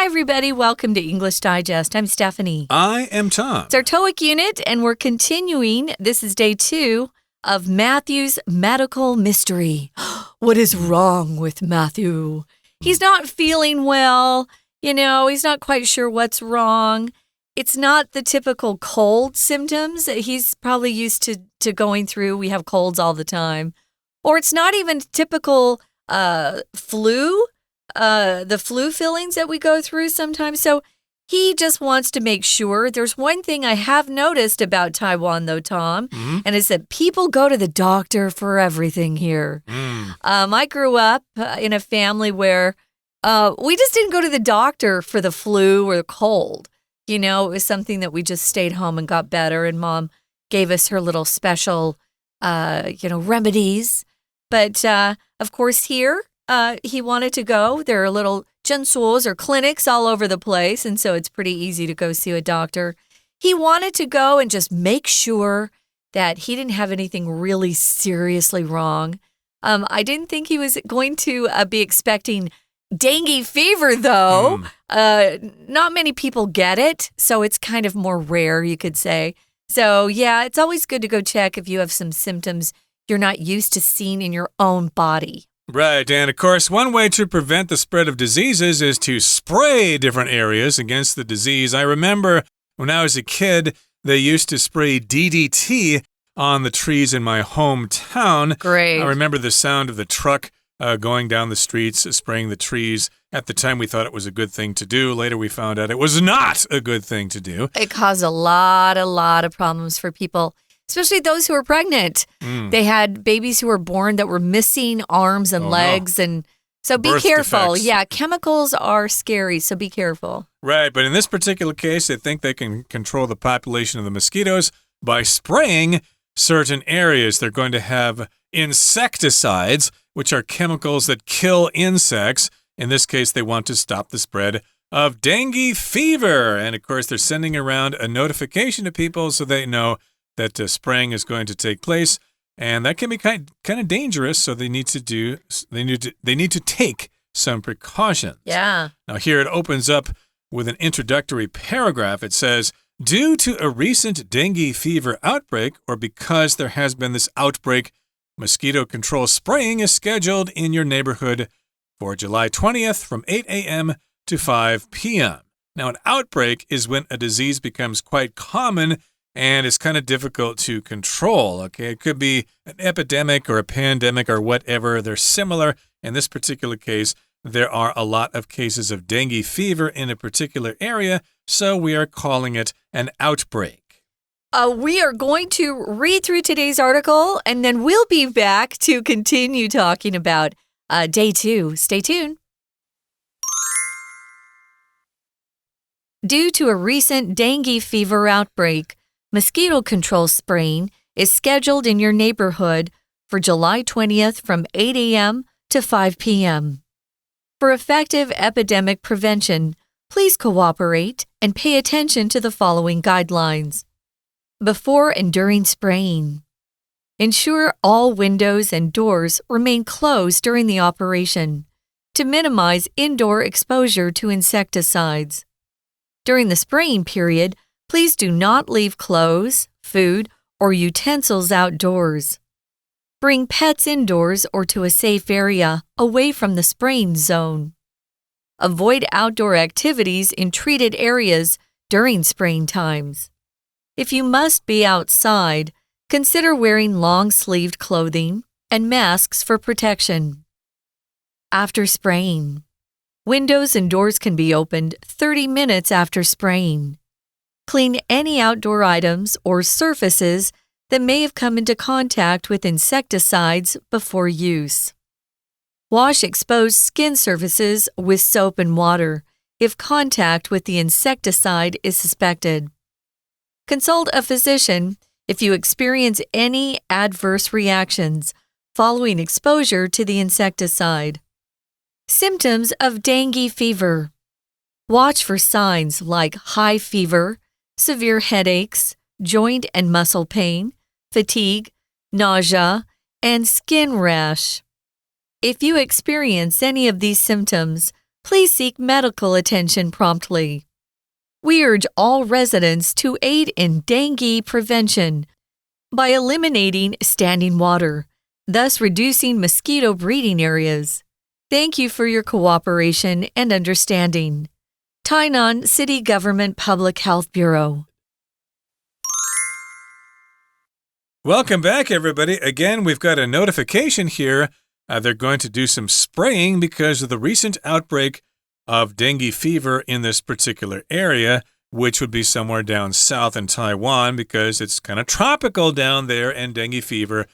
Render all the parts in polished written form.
Hi, everybody. Welcome to English Digest. I'm Stephanie. I am Tom. It's our TOEIC unit, and we're continuing. This is day 2 of Matthew's medical mystery. What is wrong with Matthew? He's not feeling well. He's not quite sure what's wrong. It's not the typical cold symptoms that he's probably used to going through. We have colds all the time. Or it's not even typical flu, the flu feelings that we go through sometimes. So he just wants to make sure. There's one thing I have noticed about Taiwan, though, Tom, and it's that people go to the doctor for everything here. I grew up in a family where we just didn't go to the doctor for the flu or the cold. It was something that we just stayed home and got better, and Mom gave us her little special, remedies. But, of course, here, he wanted to go. There are little 诊所 or clinics all over the place, and so it's pretty easy to go see a doctor. He wanted to go and just make sure that he didn't have anything really seriously wrong. I didn't think he was going to be expecting dengue fever, though. Not many people get it, so it's kind of more rare, you could say. So, yeah, it's always good to go check if you have some symptoms you're not used to seeing in your own body. Right, and of course, one way to prevent the spread of diseases is to spray different areas against the disease. I remember when I was a kid, they used to spray DDT on the trees in my hometown. Great. I remember the sound of the truck going down the streets, spraying the trees. At the time, we thought it was a good thing to do. Later, we found out it was not a good thing to do. It caused a lot of problems for people, especially those who are pregnant. They had babies who were born that were missing arms and legs. No. And so be careful. Defects. Yeah, chemicals are scary, so be careful. Right, but in this particular case, they think they can control the population of the mosquitoes by spraying certain areas. They're going to have insecticides, which are chemicals that kill insects. In this case, they want to stop the spread of dengue fever. And of course, they're sending around a notification to people so they know that spraying is going to take place. And that can be kind of dangerous, so they need to take some precautions. Yeah. Now here it opens up with an introductory paragraph. It says, due to a recent dengue fever outbreak, or because there has been this outbreak, mosquito control spraying is scheduled in your neighborhood for July 20th from 8 a.m. to 5 p.m. Now, an outbreak is when a disease becomes quite common and it's kind of difficult to control. Okay, it could be an epidemic or a pandemic or whatever. They're similar. In this particular case, there are a lot of cases of dengue fever in a particular area, so we are calling it an outbreak. We are going to read through today's article, and then we'll be back to continue talking about day 2. Stay tuned. Due to a recent dengue fever outbreak, mosquito control spraying is scheduled in your neighborhood for July 20th from 8 a.m. to 5 p.m. For effective epidemic prevention, please cooperate and pay attention to the following guidelines. Before and during spraying, ensure all windows and doors remain closed during the operation to minimize indoor exposure to insecticides. During the spraying period, please do not leave clothes, food, or utensils outdoors. Bring pets indoors or to a safe area away from the spraying zone. Avoid outdoor activities in treated areas during spraying times. If you must be outside, consider wearing long-sleeved clothing and masks for protection. After spraying, windows and doors can be opened 30 minutes after spraying. Clean any outdoor items or surfaces that may have come into contact with insecticides before use. Wash exposed skin surfaces with soap and water if contact with the insecticide is suspected. Consult a physician if you experience any adverse reactions following exposure to the insecticide. Symptoms of dengue fever. Watch for signs like high fever, severe headaches, joint and muscle pain, fatigue, nausea, and skin rash. If you experience any of these symptoms, please seek medical attention promptly. We urge all residents to aid in dengue prevention by eliminating standing water, thus reducing mosquito breeding areas. Thank you for your cooperation and understanding. Tainan City Government Public Health Bureau. Welcome back, everybody. Again, we've got a notification here. They're going to do some spraying because of the recent outbreak of dengue fever in this particular area, which would be somewhere down south in Taiwan because it's kind of tropical down there, and dengue fever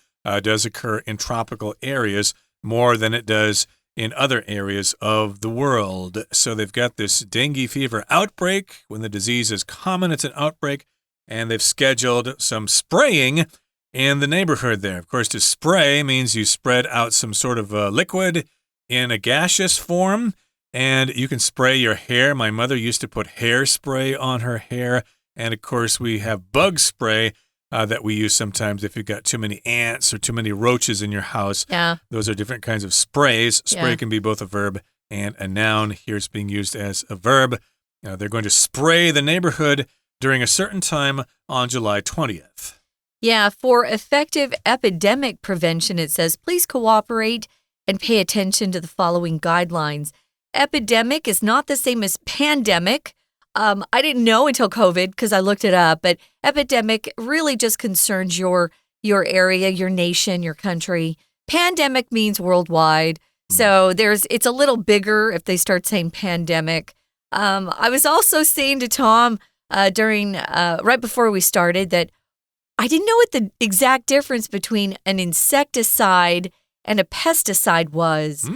does occur in tropical areas more than it does in other areas of the world. So they've got this dengue fever outbreak. When the disease is common, it's an outbreak, and they've scheduled some spraying in the neighborhood there. Of course, to spray means you spread out some sort of liquid in a gaseous form, and you can spray your hair. My mother used to put hairspray on her hair, and of course, we have bug spray that we use sometimes if you've got too many ants or too many roaches in your house. Yeah. Those are different kinds of sprays. Spray can be both a verb and a noun. Here it's being used as a verb. They're going to spray the neighborhood during a certain time on July 20th. Yeah, for effective epidemic prevention, it says, please cooperate and pay attention to the following guidelines. Epidemic is not the same as pandemic. I didn't know until COVID because I looked it up, but epidemic really just concerns your area, your nation, your country. Pandemic means worldwide. So it's a little bigger if they start saying pandemic. I was also saying to Tom during right before we started that I didn't know what the exact difference between an insecticide and a pesticide was.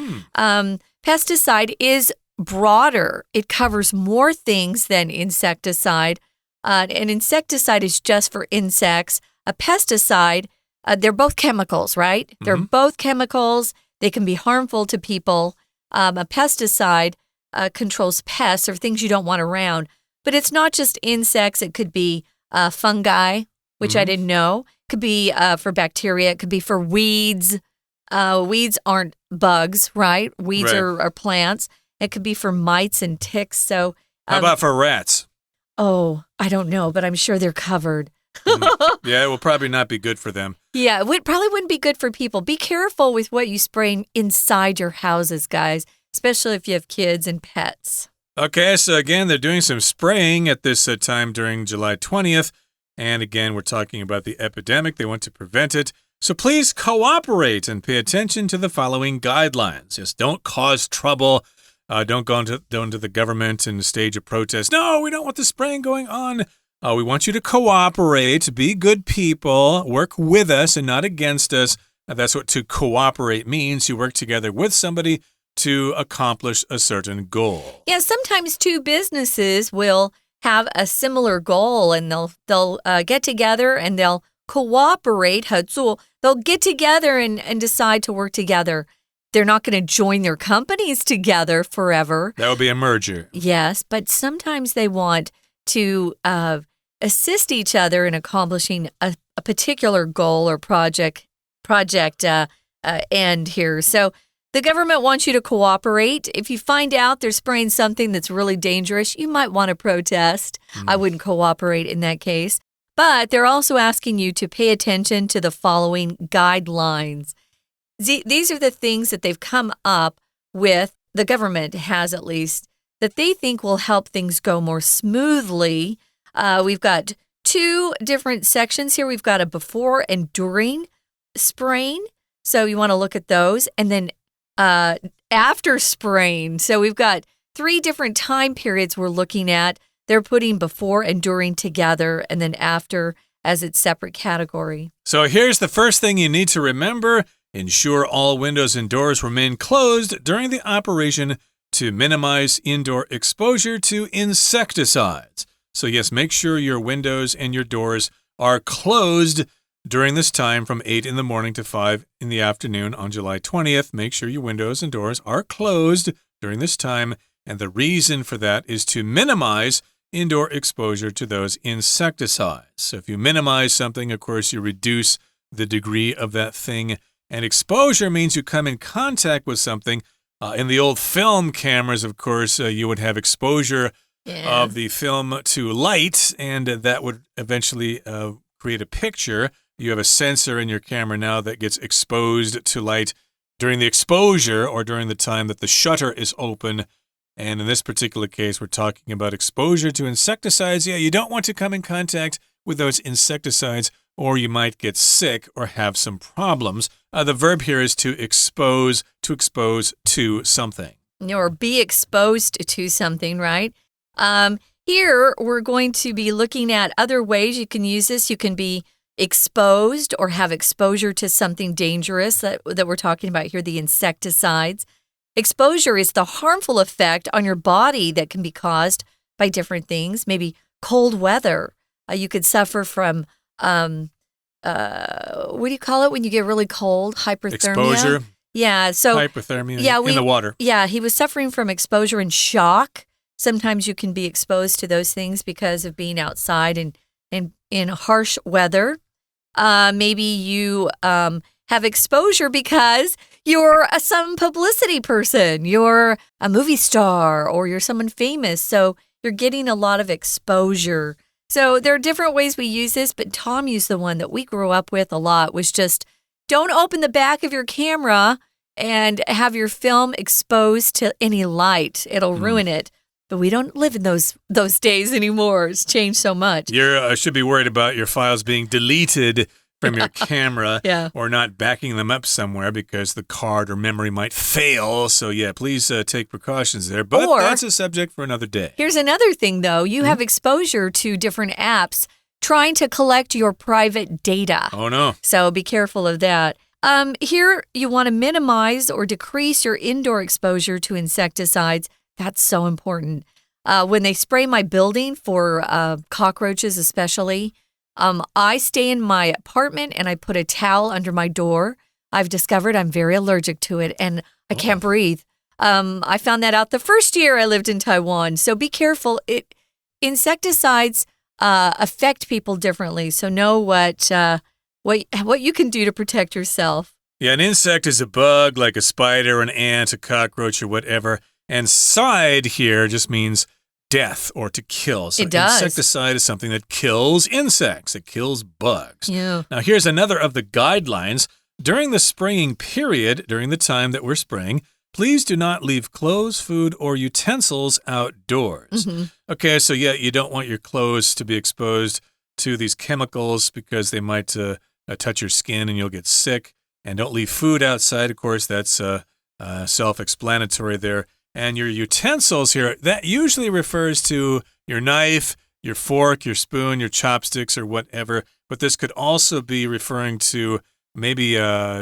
Pesticide is broader. It covers more things than insecticide. An insecticide is just for insects. A pesticide, they're both chemicals, right? Mm-hmm. They're both chemicals. They can be harmful to people. A pesticide controls pests or things you don't want around. But it's not just insects. It could be fungi, which I didn't know. It could be for bacteria. It could be for weeds. Weeds aren't bugs, right? Weeds are plants. It could be for mites and ticks. So, how about for rats? Oh, I don't know, but I'm sure they're covered. Yeah, it will probably not be good for them. Yeah, it probably wouldn't be good for people. Be careful with what you spray inside your houses, guys, especially if you have kids and pets. Okay, so again, they're doing some spraying at this time during July 20th. And again, we're talking about the epidemic. They want to prevent it. So please cooperate and pay attention to the following guidelines. Just don't cause trouble. Don't go into the government and stage a protest. No, we don't want the spraying going on. We want you to cooperate, be good people, work with us and not against us. That's what to cooperate means. You work together with somebody to accomplish a certain goal. Yeah, sometimes two businesses will have a similar goal, and they'll get together and they'll cooperate. 合作, they'll get together and decide to work together. They're not going to join their companies together forever. That would be a merger. Yes, but sometimes they want to assist each other in accomplishing a particular goal or project end here. So the government wants you to cooperate. If you find out they're spraying something that's really dangerous, you might want to protest. I wouldn't cooperate in that case. But they're also asking you to pay attention to the following guidelines. These are the things that they've come up with, the government has at least, that they think will help things go more smoothly. We've got two different sections here. We've got a before and during spraying. So you want to look at those. And then after spraying. So we've got three different time periods we're looking at. They're putting before and during together and then after as its separate category. So here's the first thing you need to remember. Ensure all windows and doors remain closed during the operation to minimize indoor exposure to insecticides. So yes, make sure your windows and your doors are closed during this time from 8 in the morning to 5 in the afternoon on July 20th. Make sure your windows and doors are closed during this time. And the reason for that is to minimize indoor exposure to those insecticides. So if you minimize something, of course, you reduce the degree of that thing. And exposure means you come in contact with something In the old film cameras, of course, you would have exposure of the film to light, and that would eventually create a picture. You have a sensor in your camera now that gets exposed to light during the exposure or during the time that the shutter is open. And in this particular case, we're talking about exposure to insecticides. Yeah, you don't want to come in contact with those insecticides, or you might get sick or have some problems. The verb here is to expose to something. Or be exposed to something, right? Here, we're going to be looking at other ways you can use this. You can be exposed or have exposure to something dangerous that we're talking about here, the insecticides. Exposure is the harmful effect on your body that can be caused by different things, maybe cold weather. You could suffer from, what do you call it when you get really cold? Hyperthermia? Exposure. Yeah, so hypothermia in the water. Yeah, he was suffering from exposure and shock. Sometimes you can be exposed to those things because of being outside and in harsh weather. Maybe you have exposure because you're some publicity person. You're a movie star or you're someone famous. So you're getting a lot of exposure. So there are different ways we use this, but Tom used the one that we grew up with a lot, was just don't open the back of your camera and have your film exposed to any light. It'll ruin it. But we don't live in those days anymore. It's changed so much. You should be worried about your files being deleted from your camera or not backing them up somewhere because the card or memory might fail. So, yeah, please take precautions there. But that's a subject for another day. Here's another thing, though. You have exposure to different apps trying to collect your private data. Oh, no. So be careful of that. Here, you want to minimize or decrease your indoor exposure to insecticides. That's so important. When they spray my building for cockroaches especially, I stay in my apartment and I put a towel under my door. I've discovered I'm very allergic to it and I can't breathe. I found that out the first year I lived in Taiwan. So be careful. Insecticides affect people differently. So know what you can do to protect yourself. Yeah, an insect is a bug like a spider, an ant, a cockroach, or whatever. And side here just means death or to kill. So it does. Insecticide is something that kills insects. It kills bugs. Yeah. Now, here's another of the guidelines. During the spraying period, during the time that we're spraying, please do not leave clothes, food, or utensils outdoors. Okay, so yeah, you don't want your clothes to be exposed to these chemicals because they might touch your skin and you'll get sick. And don't leave food outside. Of course, that's self-explanatory there. And your utensils here, that usually refers to your knife, your fork, your spoon, your chopsticks, or whatever. But this could also be referring to maybe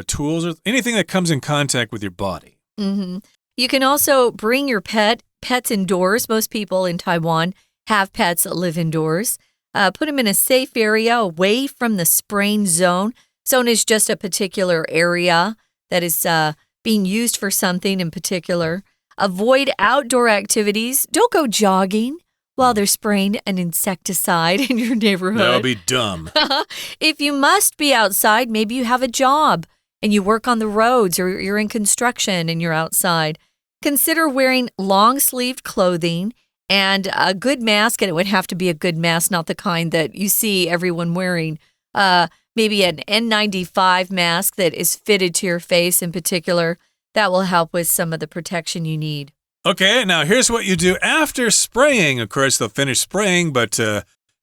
tools or anything that comes in contact with your body. You can also bring your pets indoors. Most people in Taiwan have pets that live indoors. Put them in a safe area away from the spraying zone. Zone is just a particular area that is being used for something in particular. Avoid outdoor activities. Don't go jogging while they're spraying an insecticide in your neighborhood. That'll be dumb. If you must be outside, maybe you have a job and you work on the roads or you're in construction and you're outside. Consider wearing long-sleeved clothing and a good mask, and it would have to be a good mask, not the kind that you see everyone wearing. Maybe an N95 mask that is fitted to your face in particular. That will help with some of the protection you need. Okay, now here's what you do after spraying. Of course, they'll finish spraying, but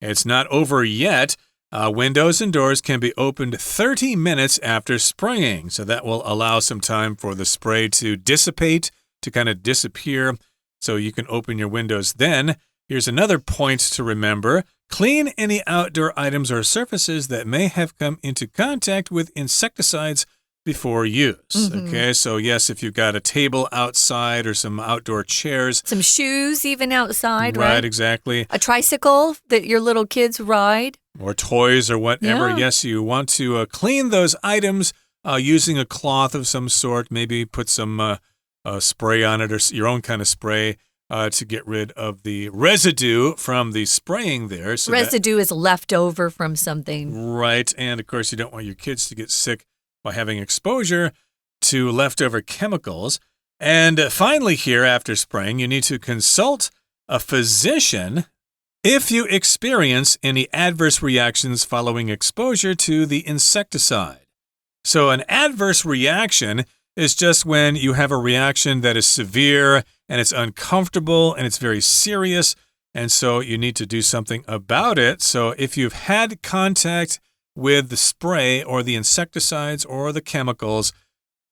it's not over yet. Windows and doors can be opened 30 minutes after spraying. So that will allow some time for the spray to dissipate, to kind of disappear. So you can open your windows then. Here's another point to remember. Clean any outdoor items or surfaces that may have come into contact with insecticides before use. Okay, so yes, if you've got a table outside or some outdoor chairs. Some shoes even outside, right? Right, exactly. A tricycle that your little kids ride. Or toys or whatever. Yeah. Yes, you want to clean those items using a cloth of some sort. Maybe put some spray on it or your own kind of spray to get rid of the residue from the spraying there. So residue is left over from something. Right, and of course you don't want your kids to get sick by having exposure to leftover chemicals. And finally here, after spraying, you need to consult a physician if you experience any adverse reactions following exposure to the insecticide. So an adverse reaction is just when you have a reaction that is severe and it's uncomfortable and it's very serious, and so you need to do something about it. So if you've had contact with the spray or the insecticides or the chemicals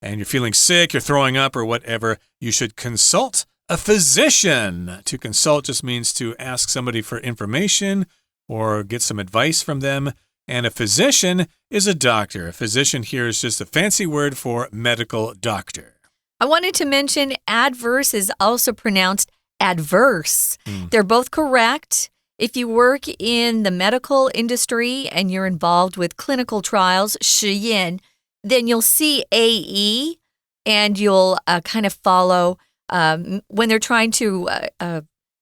and you're feeling sick, you're throwing up or whatever, you should consult a physician. To consult just means to ask somebody for information or get some advice from them. And a physician is a doctor. A physician here is just a fancy word for medical doctor. I wanted to mention adverse is also pronounced adverse. They're both correct. If you work in the medical industry and you're involved with clinical trials, 实验, then you'll see AE and you'll kind of follow when they're trying to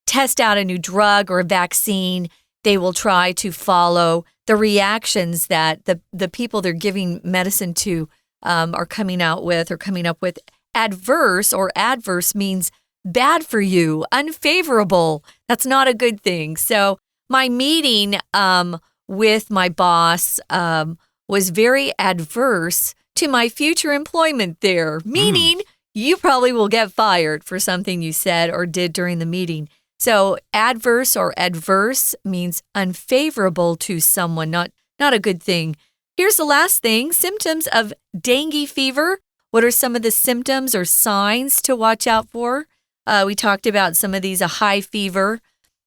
test out a new drug or a vaccine, they will try to follow the reactions that the people they're giving medicine to are coming up with. Adverse or adverse means bad for you, unfavorable. That's not a good thing. So my meeting with my boss was very adverse to my future employment there, meaning you probably will get fired for something you said or did during the meeting. So adverse or adverse means unfavorable to someone, not a good thing. Here's the last thing, symptoms of dengue fever. What are some of the symptoms or signs to watch out for? We talked about some of these, a high fever.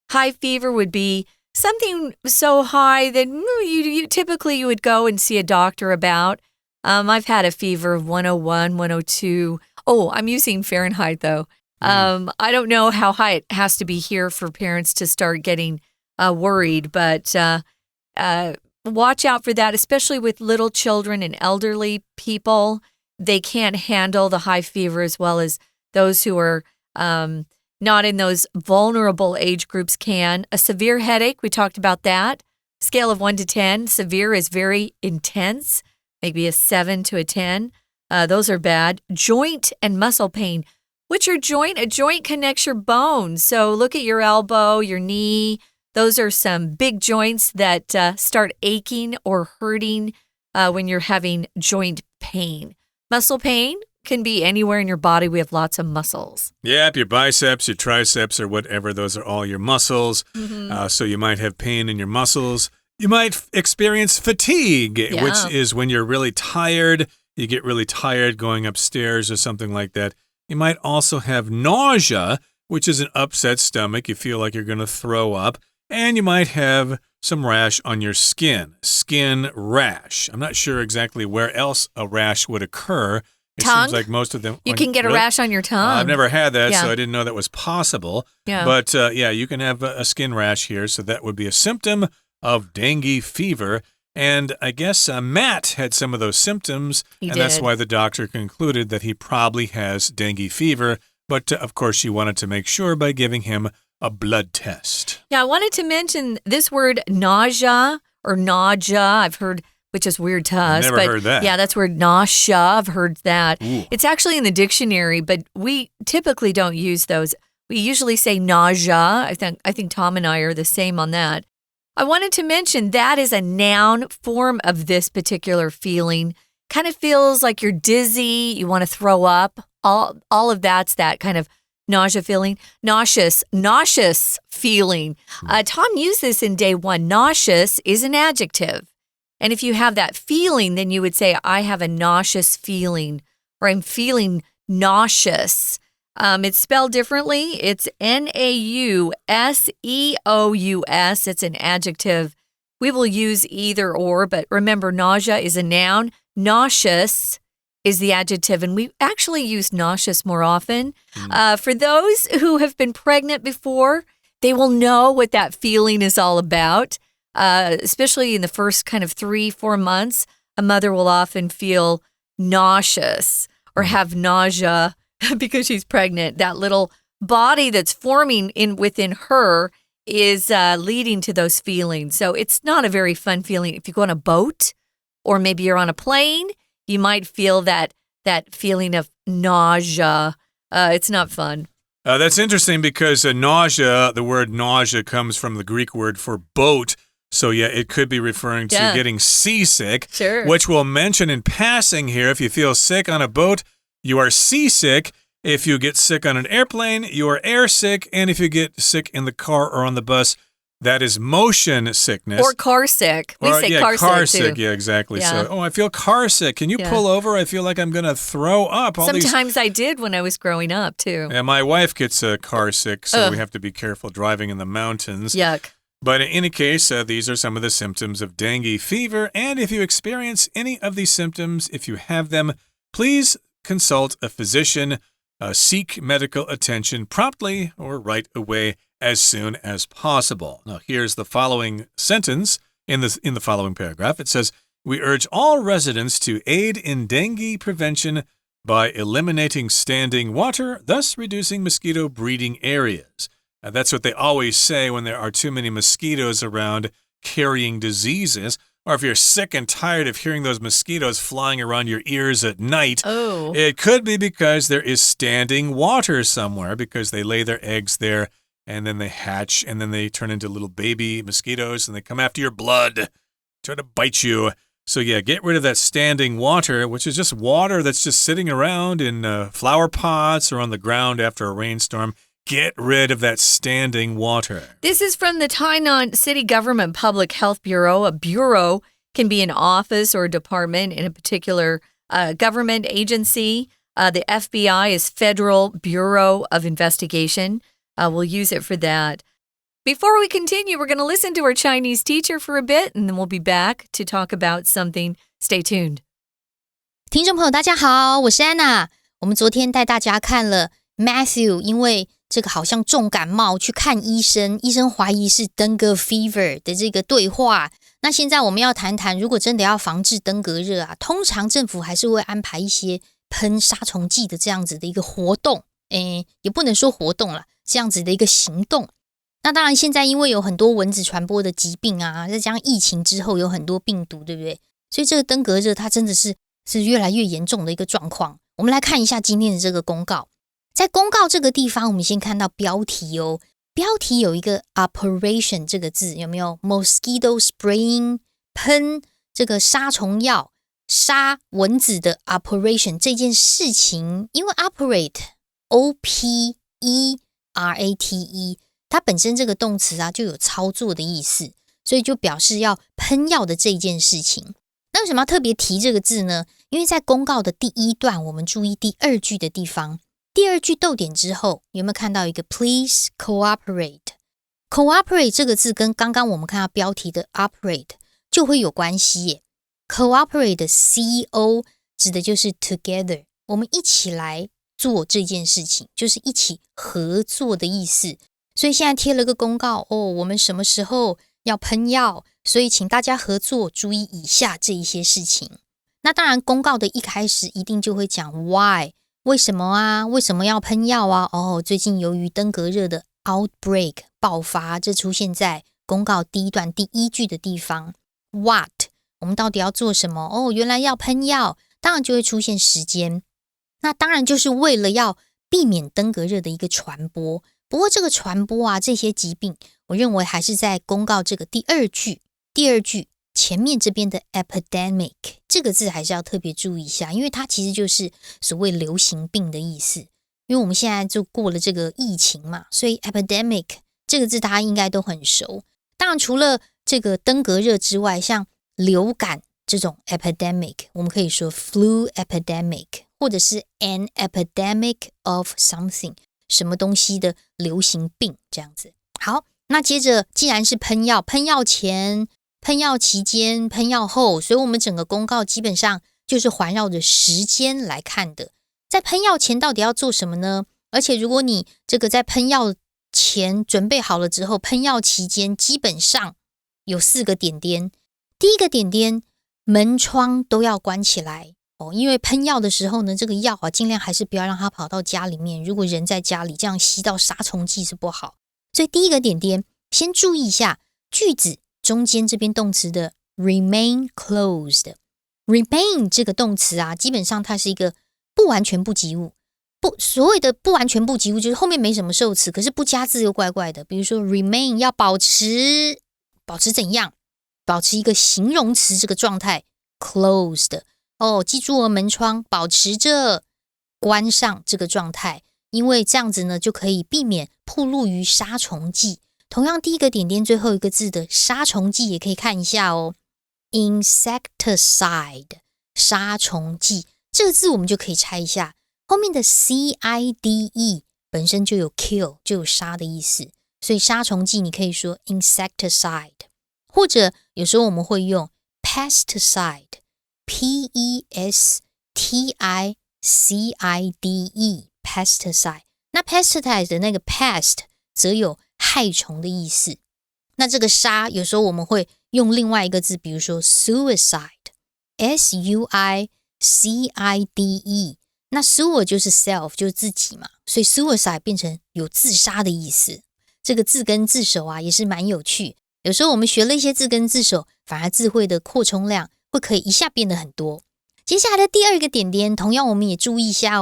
High fever would be something so high that you typically would go and see a doctor about. I've had a fever of 101, 102. Oh, I'm using Fahrenheit, though. I don't know how high it has to be here for parents to start getting worried, but watch out for that, especially with little children and elderly people. They can't handle the high fever as well as those who are not in those vulnerable age groups can. A severe headache, we talked about that. Scale of 1 to 10, severe is very intense, maybe a 7 to a 10. Those are bad. Joint and muscle pain. What's your joint? A joint connects your bones. So look at your elbow, your knee. Those are some big joints that start aching or hurting when you're having joint pain. Muscle pain can be anywhere in your body. We have lots of muscles. Yep, your biceps, your triceps, or whatever. Those are all your muscles. So you might have pain in your muscles. You might experience fatigue, which is when you're really tired. You get really tired going upstairs or something like that. You might also have nausea, which is an upset stomach. You feel like you're going to throw up. And you might have some rash on your skin, skin rash. I'm not sure exactly where else a rash would occur. It seems like most of them. You can get a rash on your tongue. I've never had that, so I didn't know that was possible. Yeah. But you can have a skin rash here, so that would be a symptom of dengue fever. And I guess Matt had some of those symptoms, that's why the doctor concluded that he probably has dengue fever. But, of course, she wanted to make sure by giving him a blood test. Yeah, I wanted to mention this word nausea or nausea. I've heard, which is weird to us. Never heard that. Yeah, that's word nausea. I've heard that. Ooh. It's actually in the dictionary, but we typically don't use those. We usually say nausea. I think Tom and I are the same on that. I wanted to mention that is a noun form of this particular feeling. Kind of feels like you're dizzy, you want to throw up. All of that's that kind of nausea feeling. Nauseous feeling. Tom used this in day one. Nauseous is an adjective. And if you have that feeling, then you would say, I have a nauseous feeling, or I'm feeling nauseous. It's spelled differently. It's Nauseous. It's an adjective. We will use either or, but remember, nausea is a noun. Nauseous is the adjective, and we actually use nauseous more often. For those who have been pregnant before, they will know what that feeling is all about, especially in the first kind of 3-4 months. A mother will often feel nauseous or have nausea because she's pregnant. That little body that's forming within her is leading to those feelings. So it's not a very fun feeling. If you go on a boat or maybe you're on a plane, you might feel that feeling of nausea It's not fun. That's interesting because nausea, the word nausea comes from the Greek word for boat. So, yeah, it could be referring to getting seasick, which we'll mention in passing here. If you feel sick on a boat, you are seasick. If you get sick on an airplane, you are airsick. And if you get sick in the car or on the bus, that is motion sickness. Or car sick. We say car sick too. Yeah, exactly. Yeah. So, I feel car sick. Can you pull over? I feel like I'm going to throw up. Sometimes I did when I was growing up too. Yeah, my wife gets car sick, so we have to be careful driving in the mountains. Yuck. But in any case, these are some of the symptoms of dengue fever. And if you experience any of these symptoms, if you have them, please consult a physician. Seek medical attention promptly or right away as soon as possible. Now, here's the following sentence in the following paragraph. It says, we urge all residents to aid in dengue prevention by eliminating standing water, thus reducing mosquito breeding areas. That's what they always say when there are too many mosquitoes around carrying diseases. Or if you're sick and tired of hearing those mosquitoes flying around your ears at night, it could be because there is standing water somewhere because they lay their eggs there and then they hatch and then they turn into little baby mosquitoes and they come after your blood, try to bite you. So yeah, get rid of that standing water, which is just water that's just sitting around in flower pots or on the ground after a rainstorm. Get rid of that standing water. This is from the Tainan City Government Public Health Bureau. A bureau can be an office or a department in a particular government agency. The FBI is Federal Bureau of Investigation. We'll use it for that. Before we continue, we're going to listen to our Chinese teacher for a bit, and then we'll be back to talk about something. Stay tuned. 听众朋友大家好，我是安娜。我们昨天带大家看了 Matthew 因为这个好像重感冒去看医生，医生怀疑是 dengue fever 的这个对话。那现在我们要谈谈，如果真的要防治登革热啊，通常政府还是会安排一些喷杀虫剂的这样子的一个活动，也不能说活动啦，这样子的一个行动。那当然现在因为有很多蚊子传播的疾病啊，再加上疫情之后有很多病毒，对不对？所以这个登革热它真的是越来越严重的一个状况。我们来看一下今天的这个公告。在公告这个地方，我们先看到标题哦。标题有一个 operation 这个字，有没有 mosquito spraying 喷这个杀虫药杀蚊子的 operation 这件事情，因为 operate O-P-E-R-A-T-E 它本身这个动词啊就有操作的意思，所以就表示要喷药的这件事情。那为什么要特别提这个字呢？因为在公告的第一段，我们注意第二句的地方。第二句逗点之后，有没有看到一个 please cooperate？ cooperate 这个字跟刚刚我们看到标题的 operate 就会有关系耶。cooperate 的 CO 指的就是 together， 我们一起来做这件事情，就是一起合作的意思。所以现在贴了个公告我们什么时候要喷药，所以请大家合作，注意以下这一些事情。那当然公告的一开始一定就会讲 why，为什么啊？为什么要喷药啊？最近由于登革热的 outbreak 爆发，这出现在公告第一段第一句的地方。What？ 我们到底要做什么？原来要喷药，当然就会出现时间。那当然就是为了要避免登革热的一个传播。不过这个传播啊，这些疾病，我认为还是在公告这个第二句前面这边的 epidemic 这个字还是要特别注意一下，因为它其实就是所谓流行病的意思。因为我们现在就过了这个疫情嘛，所以 epidemic 这个字大家应该都很熟。当然除了这个登革热之外，像流感这种 epidemic， 我们可以说 flu epidemic， 或者是 an epidemic of something， 什么东西的流行病这样子。好，那接着既然是喷药，喷药前、喷药期间、喷药后，所以我们整个公告基本上就是环绕着时间来看的。在喷药前到底要做什么呢？而且如果你这个在喷药前准备好了之后，喷药期间基本上有4个点点。第一个点点，门窗都要关起来因为喷药的时候呢，这个药啊尽量还是不要让它跑到家里面，如果人在家里这样吸到杀虫剂是不好。所以第一个点点先注意一下句子中间这边动词的 remain closed。 remain 这个动词啊，基本上它是一个不完全不及物，所谓的不完全不及物，就是后面没什么受词，可是不加字又怪怪的。比如说 remain 要保持怎样？保持一个形容词这个状态 closed 记住门窗保持着关上这个状态，因为这样子呢就可以避免暴露于杀虫剂。同样第一个点点最后一个字的杀虫剂也可以看一下insecticide 杀虫剂这个字我们就可以拆一下，后面的 cide 本身就有 kill 就有杀的意思，所以杀虫剂你可以说 insecticide， 或者有时候我们会用 pesticide pesticide pesticide， 那 pesticide 的那个 pest 则有害虫的意思。那这个杀有时候我们会用另外一个字，比如说 suicide suicide， 那 sue 就是 self 就是自己嘛，所以 suicide 变成有自杀的意思。这个字根字首也是蛮有趣，有时候我们学了一些字根字首，反而字汇的扩充量会可以一下变得很多。接下来的第二个点点同样我们也注意一下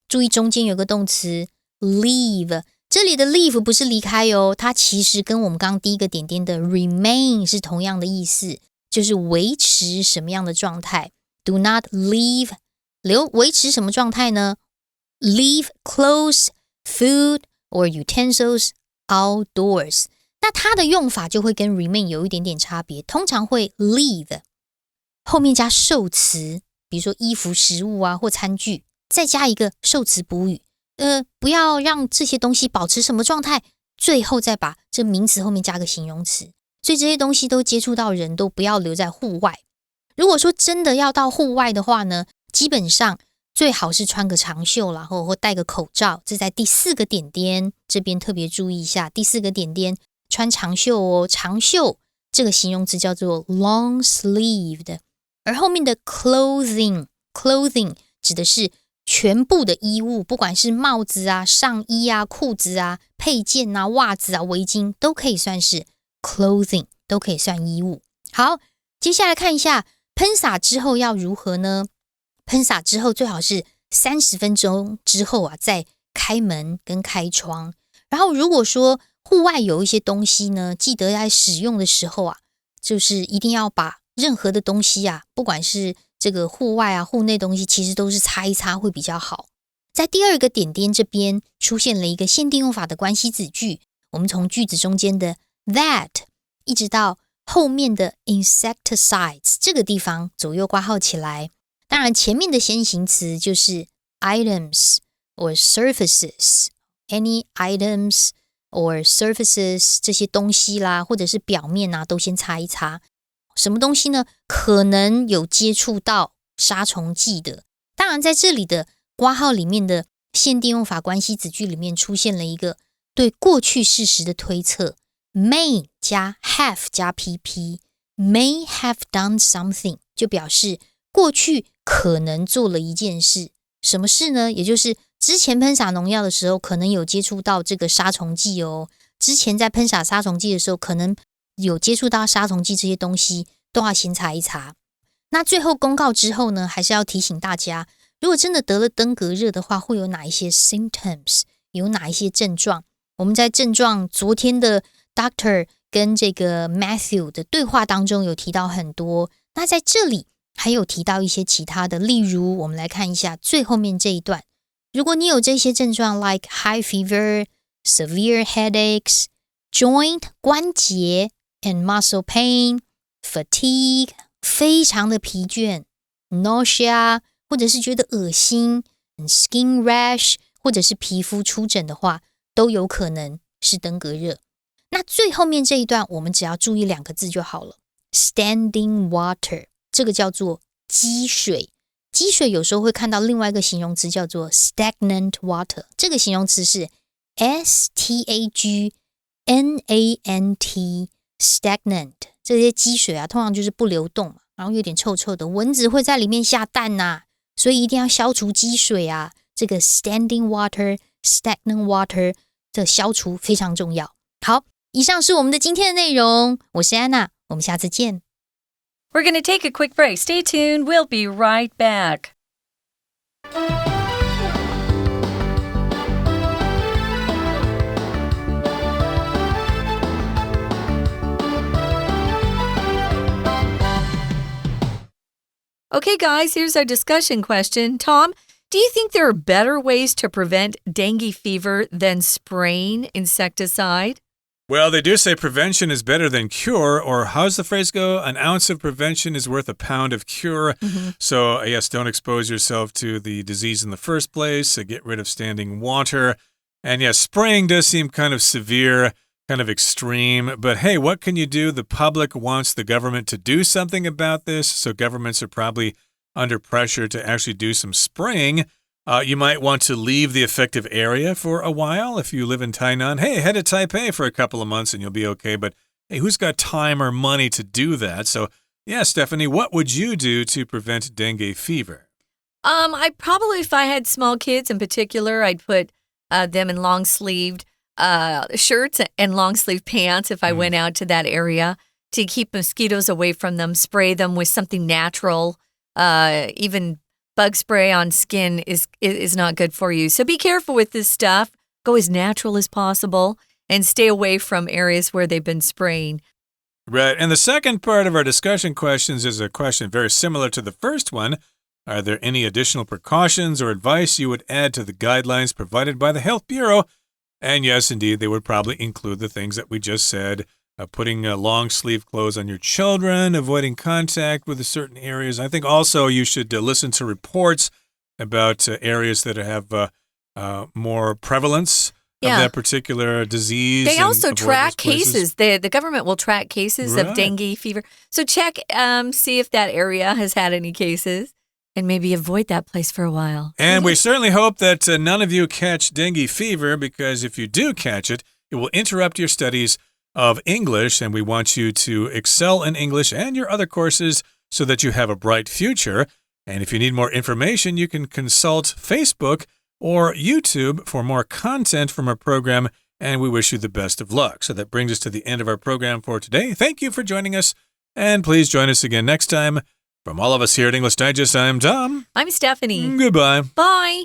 注意中间有个动词 leave， 这里的 leave 不是离开它其实跟我们刚刚第一个点点的 remain 是同样的意思，就是维持什么样的状态。 Do not leave 维持什么状态呢？ Leave clothes, food or utensils outdoors， 那它的用法就会跟 remain 有一点点差别，通常会 leave 后面加受词，比如说衣服食物或餐具，再加一个受词补语，不要让这些东西保持什么状态，最后再把这名词后面加个形容词，所以这些东西都接触到人都不要留在户外。如果说真的要到户外的话呢，基本上最好是穿个长袖啦，或戴个口罩，这在第四个点点这边特别注意一下，第四个点点穿长袖长袖这个形容词叫做 long sleeved， 而后面的 clothing 指的是全部的衣物，不管是帽子上衣裤子配件袜子围巾都可以算是 clothing， 都可以算衣物。好，接下来看一下喷洒之后要如何呢？喷洒之后最好是30分钟之后再开门跟开窗。然后如果说户外有一些东西呢，记得在使用的时候就是一定要把任何的东西不管是这个户外户内东西，其实都是擦一擦会比较好。在第二个点点这边出现了一个限定用法的关系子句，我们从句子中间的 that 一直到后面的 insecticides 这个地方左右挂号起来。当然前面的先行词就是 items or surfaces， any items or surfaces 这些东西啦，或者是表面都先擦一擦。什么东西呢？可能有接触到杀虫剂的。当然在这里的括号里面的限定用法关系子句里面出现了一个对过去事实的推测， may 加 have 加 pp， may have done something 就表示过去可能做了一件事。什么事呢？也就是之前喷洒农药的时候可能有接触到这个杀虫剂之前在喷洒杀虫剂的时候可能有接触到杀虫剂，这些东西都要先查一查。那最后公告之后呢，还是要提醒大家，如果真的得了登革热的话，会有哪一些 symptoms， 有哪一些症状。我们在症状昨天的 Doctor 跟这个 Matthew 的对话当中有提到很多，那在这里还有提到一些其他的，例如我们来看一下最后面这一段，如果你有这些症状 like high fever, severe headaches, joint 关节 and muscle pain, fatigue 非常的疲倦 nausea 或者是觉得恶心 and skin rash 或者是皮肤出疹的话，都有可能是登革热。那最后面这一段我们只要注意2个字就好了， standing water 这个叫做积水。积水有时候会看到另外一个形容词叫做 stagnant water， 这个形容词是 stagnant stagnant， 这些积水通常就是不流动，然后有点臭臭的，蚊子会在里面下蛋所以一定要消除积水这个 standing water stagnant water 的消除非常重要。好，以上是我们的今天的内容，我是安娜，我们下次见。We're going to take a quick break. Stay tuned. We'll be right back. Okay, guys, here's our discussion question. Tom, do you think there are better ways to prevent dengue fever than spraying insecticide? Well, they do say prevention is better than cure, or how's the phrase go? An ounce of prevention is worth a pound of cure. So, yes, don't expose yourself to the disease in the first place. Get rid of standing water. And yes, spraying does seem kind of severe, kind of extreme. But hey, what can you do? The public wants the government to do something about this. So governments are probably under pressure to actually do some spraying. You might want to leave the affected area for a while. If you live in Tainan, hey, head to Taipei for a couple of months and you'll be okay. But hey, who's got time or money to do that? So yeah, Stephanie, what would you do to prevent dengue fever? I probably, if I had small kids in particular, I'd put them in long-sleeved shirts and long-sleeve pants if I went out to that area to keep mosquitoes away from them, spray them with something natural. Even bug spray on skin is not good for you. So be careful with this stuff. Go as natural as possible and stay away from areas where they've been spraying. Right. And the second part of our discussion questions is a question very similar to the first one. Are there any additional precautions or advice you would add to the guidelines provided by the Health Bureau? And yes, indeed, they would probably include the things that we just said. Putting long sleeve clothes on your children, avoiding contact with certain areas. I think also you should listen to reports about areas that have more prevalence of that particular disease. They also track cases. The government will track cases of dengue fever. So check, see if that area has had any cases. And maybe avoid that place for a while. And we certainly hope that none of you catch dengue fever, because if you do catch it, it will interrupt your studies of English, and we want you to excel in English and your other courses so that you have a bright future. And if you need more information, you can consult Facebook or YouTube for more content from our program, and we wish you the best of luck. So that brings us to the end of our program for today. Thank you for joining us, and please join us again next time. From all of us here at English Digest, I'm Tom. I'm Stephanie. Goodbye. Bye.